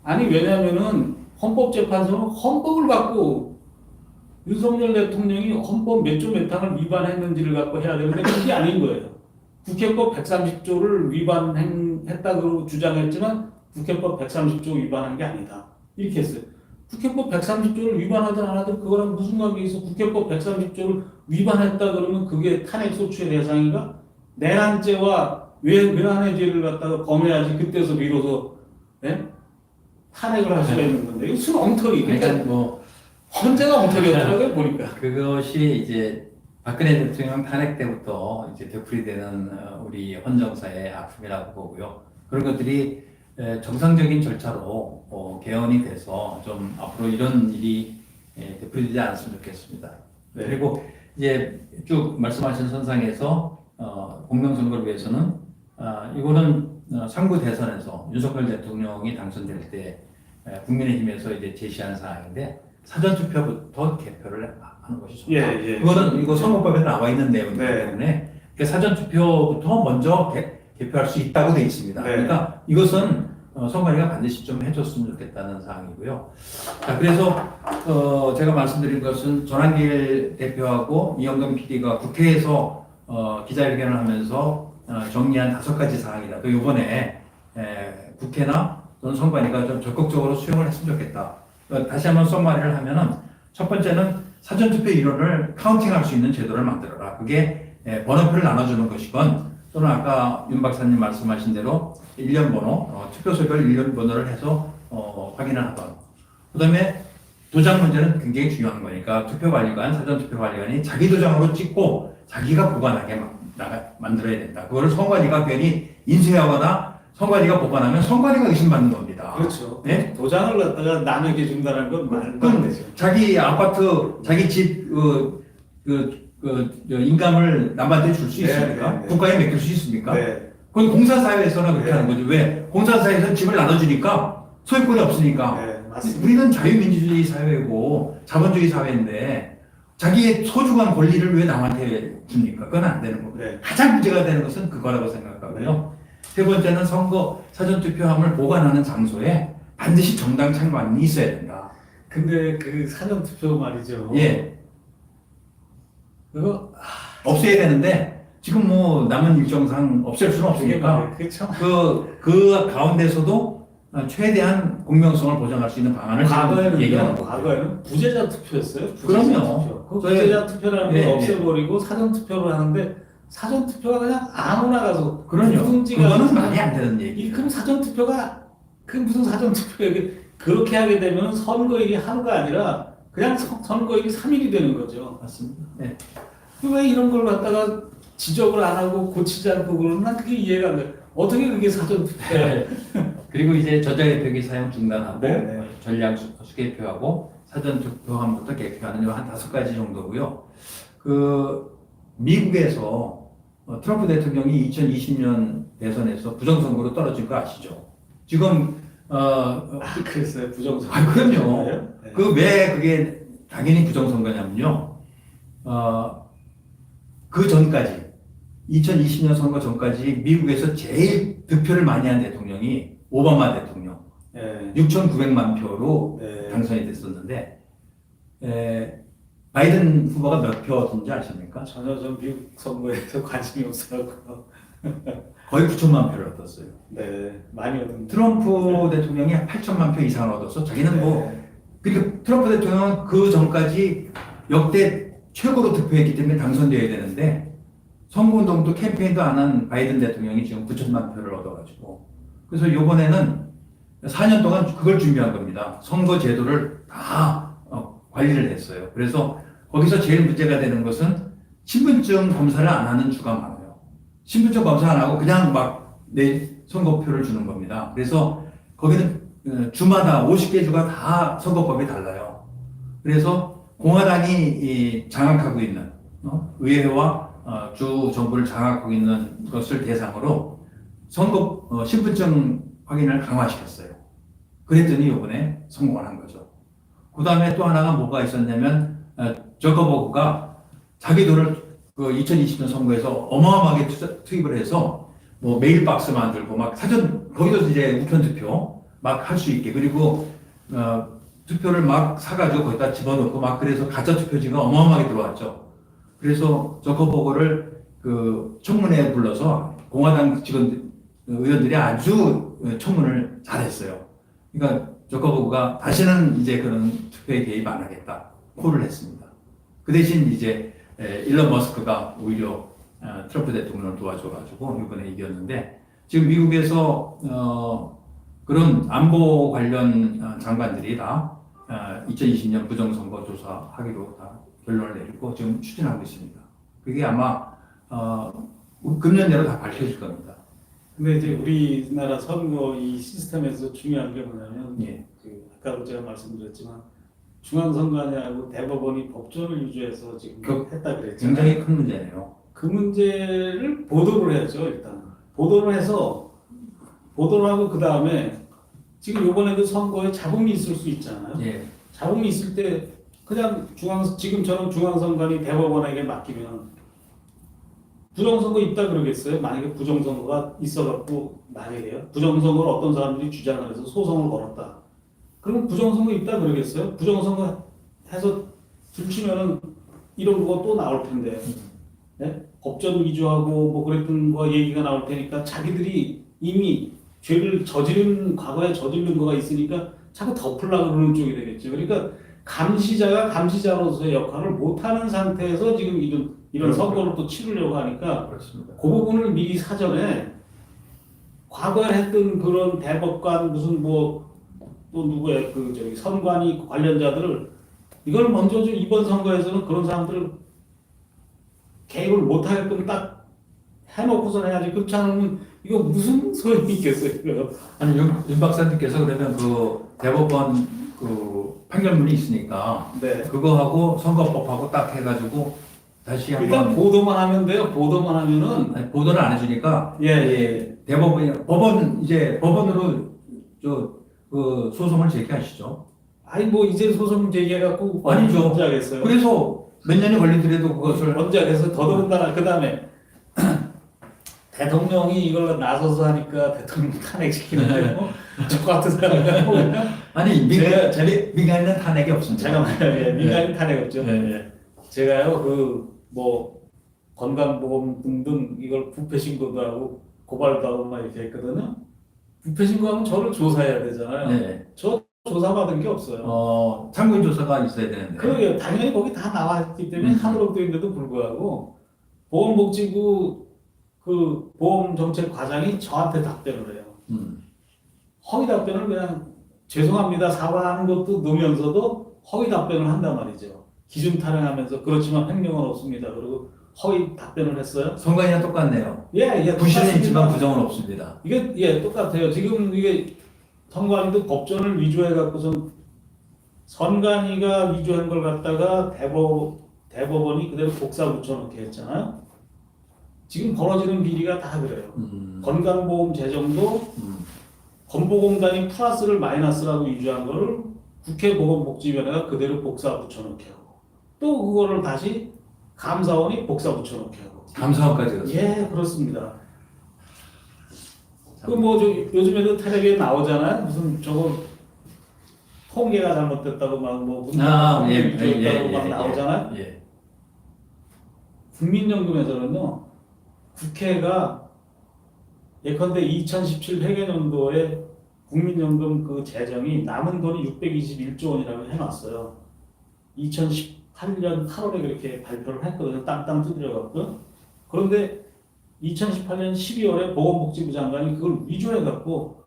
Speaker 2: 아니, 왜냐면은 헌법재판소는 헌법을 갖고 윤석열 대통령이 헌법 몇 조 몇 항을 위반했는지를 갖고 해야 되는데 그게 아닌 거예요. 국회법 130조를 위반했다고 주장했지만 국회법 130조 위반한 게 아니다. 이렇게 했어요. 국회법 130조를 위반하든 안 하든 그거랑 무슨 관계 있어? 국회법 130조를 위반했다 그러면 그게 탄핵 소추의 대상인가? 내란죄와 외환의 죄를 갖다가 범해야지 그때서 비로소 탄핵을 할 수가 있는 건데 이거 순 엉터리.
Speaker 1: 그러니까 뭐
Speaker 2: 헌재가 엉터리였더라고요 보니까.
Speaker 1: 그것이 이제 박근혜 대통령 탄핵 때부터 이제 되풀이되는 우리 헌정사의 아픔이라고 보고요. 그런 것들이 정상적인 절차로 개헌이 돼서 좀 앞으로 이런 일이 되풀이되지 않았으면 좋겠습니다.
Speaker 2: 네.
Speaker 1: 그리고 이제 쭉 말씀하신 선상에서 공명선거를 위해서는 이거는 상부 대선에서 윤석열 대통령이 당선될 때 국민의힘에서 이제 제시한 사항인데 사전 투표부터 개표를 하는 것이 좋다.
Speaker 2: 예.
Speaker 1: 그거는 이거 선거법에 나와 있는 내용이기
Speaker 2: 네.
Speaker 1: 때문에 그 사전 투표부터 먼저 개표할 수 있다고 되어 있습니다.
Speaker 2: 네.
Speaker 1: 그러니까 이것은 선관위가 반드시 좀 해줬으면 좋겠다는 사항이고요. 자, 그래서 제가 말씀드린 것은 전한길 대표하고 이영경 PD가 국회에서 기자회견을 하면서 정리한 5가지 사항이다. 그 이번에 국회나 또는 선관위가 좀 적극적으로 수용을 했으면 좋겠다. 다시 한번 썸마리를 하면은 첫 번째는 사전투표 인원을 카운팅할 수 있는 제도를 만들어라. 그게 번호표를 나눠주는 것이건 또는 아까 윤 박사님 말씀하신 대로 일련 번호, 투표소별 일련 번호를 해서 확인을 하던. 그 다음에 도장 문제는 굉장히 중요한 거니까 투표관리관, 사전투표관리관이 자기 도장으로 찍고 자기가 보관하게 만들어야 된다. 그거를 선관위가 괜히 인쇄하거나 선관위가 보관하면 선관위가 의심받는 겁니다.
Speaker 2: 그렇죠.
Speaker 1: 네?
Speaker 2: 도장을 갖다가 남에게 준다는 건 말도 안 되죠.
Speaker 1: 자기 아파트, 자기 집, 인감을 남한테 줄 수
Speaker 2: 네,
Speaker 1: 있습니까?
Speaker 2: 네.
Speaker 1: 국가에 맡길 수 있습니까?
Speaker 2: 네.
Speaker 1: 그건 공사사회에서나 그렇게
Speaker 2: 네.
Speaker 1: 하는 거죠. 왜? 공사사회에서는 집을 나눠주니까 소유권이 없으니까.
Speaker 2: 네, 맞습니다.
Speaker 1: 우리는 자유민주주의 사회고 자본주의 사회인데 자기의 소중한 권리를 왜 남한테 줍니까? 그건 안 되는 거고.
Speaker 2: 네.
Speaker 1: 가장 문제가 되는 것은 그거라고 생각하고요. 세 번째는 선거 사전투표함을 보관하는 장소에 반드시 정당 창관이 있어야 된다.
Speaker 2: 근데 그 사전 투표 말이죠.
Speaker 1: 예.
Speaker 2: 그거
Speaker 1: 없애야 되는데 지금 뭐 남은 일정상 없앨 수는 없으니까
Speaker 2: 그렇죠.
Speaker 1: 그 가운데서도 최대한 공명성을 보장할 수 있는 방안을 지금 얘기하는 거고.
Speaker 2: 과거에는 부재자 투표였어요.
Speaker 1: 그럼요.
Speaker 2: 그 부재자 투표라는 걸
Speaker 1: 네,
Speaker 2: 없애버리고 사전 투표를 하는데 사전 투표가 그냥 아무나 가서
Speaker 1: 그럼요.
Speaker 2: 누군지가
Speaker 1: 그거는 말이 안 되는 얘기.
Speaker 2: 그럼 사전 투표가 그 무슨 사전 투표예요? 그렇게 하게 되면 선거일이 하루가 아니라 그냥 선거일이 3일이 되는 거죠.
Speaker 1: 맞습니다. 네.
Speaker 2: 왜 이런 걸 갖다가 지적을 안 하고 고치지 않고 그러면 난 그게 이해가 안 돼. 어떻게 그게 사전 투표야?
Speaker 1: 그리고 이제 전자개표기 사용 중단하고
Speaker 2: 네.
Speaker 1: 전량 수개표하고 사전투표함부터 개표하는 한 5가지 정도고요. 그 미국에서 트럼프 대통령이 2020년 대선에서 부정선거로 떨어진 거 아시죠? 지금
Speaker 2: 그랬어요. 부정선거.
Speaker 1: 그럼요.
Speaker 2: 네.
Speaker 1: 그 왜 그게 당연히 부정선거냐면요. 그 전까지 2020년 선거 전까지 미국에서 제일 득표를 많이 한 대통령이 오바마 대통령
Speaker 2: 네.
Speaker 1: 6,900만 표로
Speaker 2: 네.
Speaker 1: 당선이 됐었는데 바이든 후보가 몇 표든지 아십니까?
Speaker 2: 전혀 전 미국 선거에서 관심이 없어갖고.
Speaker 1: 거의 9천만 표를 얻었어요.
Speaker 2: 네, 많이 얻은.
Speaker 1: 트럼프 대통령이 8천만 표 이상을 얻어서 자기는 뭐 그러니까 트럼프 대통령은 그 전까지 역대 최고로 득표했기 때문에 당선되어야 되는데 선거운동도 캠페인도 안 한 바이든 대통령이 지금 9천만 표를 얻어가지고 그래서 이번에는 4년 동안 그걸 준비한 겁니다. 선거 제도를 다 관리를 했어요. 그래서 거기서 제일 문제가 되는 것은 신분증 검사를 안 하는 주가 많아요. 신분증 검사 안 하고 그냥 막 내 선거표를 주는 겁니다. 그래서 거기는 주마다 50개 주가 다 선거법이 달라요. 그래서 공화당이 장악하고 있는 의회와 주 정부를 장악하고 있는 것을 대상으로 선거 신분증 확인을 강화시켰어요. 그랬더니 이번에 성공을 한 거죠. 그 다음에 또 하나가 뭐가 있었냐면 저커버그가 자기 돈을 그 2020년 선거에서 어마어마하게 투입을 해서 뭐 메일박스 만들고 막 사전 거기도 이제 우편 투표 막 할 수 있게 그리고 투표를 막 사가지고 거기다 집어넣고 막 그래서 가짜 투표지가 어마어마하게 들어왔죠. 그래서 저커버그를 그 청문회에 불러서 공화당 의원들이 아주 청문을 잘했어요. 그러니까 저커버그가 다시는 이제 그런 투표에 개입 안 하겠다 콜을 했습니다. 그 대신 이제 일론 머스크가 오히려 트럼프 대통령을 도와줘가지고 이번에 이겼는데 지금 미국에서 그런 안보 관련 장관들이 다 2020년 부정선거 조사하기로 다 결론을 내리고 지금 추진하고 있습니다. 그게 아마 금년 내로 다 밝혀질 겁니다.
Speaker 2: 근데 이제 우리나라 선거 이 시스템에서 중요한 게 뭐냐면
Speaker 1: 예.
Speaker 2: 그 아까도 제가 말씀드렸지만 중앙선관위하고 대법원이 법전을 위주해서 지금 했다 그랬잖아요.
Speaker 1: 굉장히 큰 문제네요.
Speaker 2: 그 문제를 보도를 해야죠. 일단 보도를 해서 보도를 하고 그 다음에 지금 이번에도 선거에 잡음이 있을 수 있잖아요.
Speaker 1: 예.
Speaker 2: 잡음이 있을 때 그냥 지금처럼 중앙선관위 대법원에게 맡기면 부정선거 있다 그러겠어요? 만약에 부정선거가 있어갖고 만약에요. 부정선거를 어떤 사람들이 주장을 해서 소송을 걸었다. 그러면 부정선거 있다 그러겠어요? 부정선거 해서 들추면은 이런 거 또 나올 텐데. 네? 법전 위조하고 뭐 그랬던 거 얘기가 나올 테니까 자기들이 이미 죄를 과거에 저지른 거가 있으니까 자꾸 덮으려고 그러는 쪽이 되겠죠. 그러니까 감시자가 감시자로서의 역할을 못하는 상태에서 지금 이런 선거를 또 치르려고 하니까
Speaker 1: 그렇습니다.
Speaker 2: 그 부분을 미리 사전에 과거에 했던 그런 대법관 무슨 뭐 또 누구의 그 저기 선관위 관련자들을 이걸 먼저 좀 이번 선거에서는 그런 사람들을 개입을 못하게끔 딱 해놓고선 해야지. 그렇지 않으면 이거 무슨 소용이 있겠어요? 이거.
Speaker 1: 아니 윤 박사님께서 그러면 그 대법원 그 판결문이 있으니까
Speaker 2: 네.
Speaker 1: 그거하고 선거법하고 딱 해가지고 다시
Speaker 2: 일단
Speaker 1: 한번
Speaker 2: 보도만 하면 돼요. 보도만 하면은
Speaker 1: 아니, 보도를 안 해주니까
Speaker 2: 예.
Speaker 1: 법원 이제 법원으로 그 소송을 제기하시죠.
Speaker 2: 아니 뭐 이제 소송 제기해갖고
Speaker 1: 아니죠.
Speaker 2: 언제 하겠어요?
Speaker 1: 그래서 몇 년이 걸리더라도 그것을
Speaker 2: 언제 하겠어요? 더더군다나 그 다음에 대통령이 이걸 나서서 하니까 대통령 탄핵시키는 거예요. 저 같은 사람은
Speaker 1: 아니 민간인은 탄핵이 없습니다.
Speaker 2: 제가 말해요. 민간인 탄핵 없죠.
Speaker 1: 예.
Speaker 2: 제가요 그 뭐 건강보험 등등 이걸 부패 신고도 하고 고발도 하고 막 이렇게 했거든요. 부패 신고하면 저를 조사해야 되잖아요.
Speaker 1: 네.
Speaker 2: 저 조사받은 게 없어요.
Speaker 1: 참고인 조사가 있어야 되는데.
Speaker 2: 그러게요. 당연히 거기 다 나왔기 때문에 하도록 되어 있는데도 불구하고 보건복지부 그 보험정책 과장이 저한테 답변을 해요. 허위 답변을 그냥 죄송합니다 사과하는 것도 넣으면서도 허위 답변을 한단 말이죠. 기준 타령하면서 그렇지만 횡령은 없습니다. 그리고 허위 답변을 했어요.
Speaker 1: 선관위랑 똑같네요.
Speaker 2: 예,
Speaker 1: 부실은 있지만
Speaker 2: 똑같습니다.
Speaker 1: 부정은 없습니다.
Speaker 2: 이게 예 똑같아요. 지금 이게 선관위도 법전을 위조해 갖고선 선관위가 위조한 걸 갖다가 대법원이 그대로 복사 붙여놓게 했잖아요. 지금 벌어지는 비리가 다 그래요. 건강보험 재정도 건보공단이 플러스를 마이너스라고 위조한 거를 국회 보건복지위원회가 그대로 복사 붙여놓게 하고 또 그거를 다시 감사원이 복사 붙여놓게 하고
Speaker 1: 감사원까지 갔어요.
Speaker 2: 예 그렇습니다. 그 뭐 요즘에도 텔레비에 나오잖아요. 무슨 저거 통계가 잘못됐다고 막뭐 문제됐다고 막 나오잖아요.
Speaker 1: 예.
Speaker 2: 국민연금에서는요 국회가 예컨대 2017 회계연도에 국민연금 그 재정이 남은 돈이 621조 원이라고 해놨어요. 2018년 8월에 그렇게 발표를 했거든요. 땅땅 두드려갖고. 그런데 2018년 12월에 보건복지부 장관이 그걸 위조해갖고,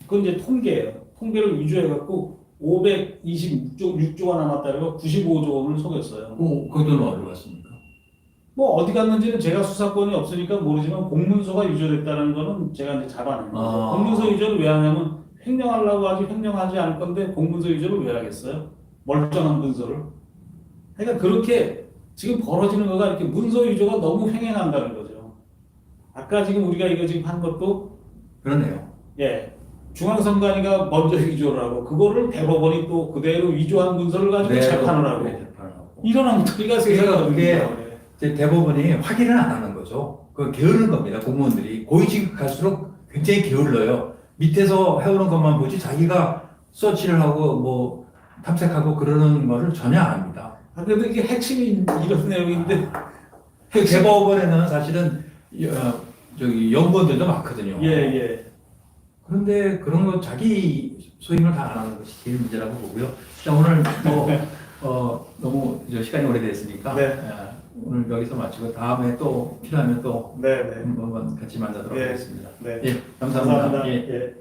Speaker 2: 그건 이제 통계예요. 통계를 위조해갖고 526조 원 남았다고 95조 원을 속였어요.
Speaker 1: 그 돈은 어디로 갔습니까?
Speaker 2: 뭐 어디 갔는지는 제가 수사권이 없으니까 모르지만 공문서가 유출됐다는 거는 제가 이제 잡아낸 거죠.
Speaker 1: 아.
Speaker 2: 공문서 유출을 왜 하냐면 횡령하려고 하지 횡령하지 않을 건데 공문서 유출을 왜 하겠어요? 멀쩡한 문서를. 그러니까 그렇게 지금 벌어지는 거가 이렇게 문서 유조가 너무 횡행한다는 거죠. 아까 지금 우리가 이거 지금 한 것도
Speaker 1: 그러네요.
Speaker 2: 예 중앙선관위가 먼저 위조를 하고 그거를 대법원이 또 그대로 위조한 문서를 가지고
Speaker 1: 네,
Speaker 2: 재판을 하고
Speaker 1: 네, 재판을 하고.
Speaker 2: 이런 엉터리가 세상에
Speaker 1: 그러니까 그게
Speaker 2: 없는데요.
Speaker 1: 이제 대법원이 확인을 안 하는 거죠. 그 게으른 겁니다. 공무원들이 고위직 갈수록 굉장히 게을러요. 밑에서 해오는 것만 보지 자기가 서치를 하고 뭐 탐색하고 그러는 거를 전혀 안 합니다.
Speaker 2: 아, 그래도 이게 핵심이 이런 내용인데
Speaker 1: 그 대법원에는 사실은 저기 연구원들도 많거든요.
Speaker 2: 예.
Speaker 1: 그런데 그런 거 자기 소임을 다 안 하는 것이 제일 문제라고 보고요. 자, 오늘 너무 이제 시간이 오래됐으니까
Speaker 2: 네.
Speaker 1: 오늘 여기서 마치고 다음에 또 필요하면 또
Speaker 2: 네.
Speaker 1: 한번 같이 만나도록
Speaker 2: 예.
Speaker 1: 하겠습니다.
Speaker 2: 네.
Speaker 1: 예, 감사합니다. 예.
Speaker 2: 예.